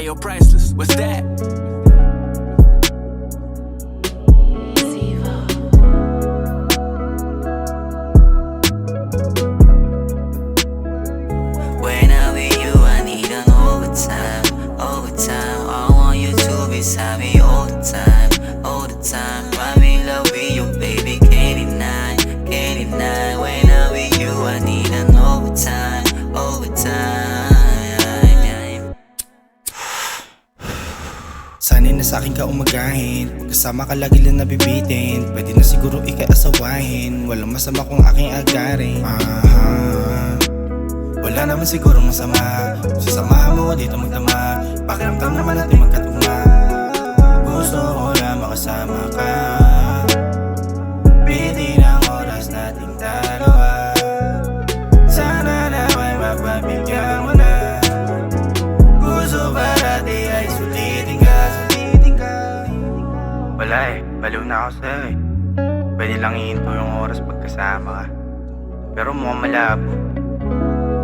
Ayo, priceless, what's that? When I'm with you, I need an overtime, overtime. I want you to be beside me all the time, all the time. I'm in love with you, baby, can't deny, can't deny. When I'm with you, I need an overtime, overtime. Sana'y na sa'kin ka umagahin, pagkasama ka lagi lang nabibitin. Pwede na siguro ikaasawahin, walang masama kung aking agarin. Wala naman siguro masama, sasamahan mo dito magdama. Pakiramdam naman natin magkatugma. Gusto ko lang makasama ka, pili ng oras nating dalawa. Sana naman magbabigyan mo na. Gusto parati ay sulitin ka, sulitin ka. Wala baliw na ako sa'yo Pwede lang ihinto yung oras pagkasama ka. Pero mukhang malabo,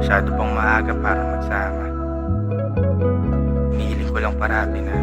masyado pang maaga para magsama. Hinihiling ko lang parati na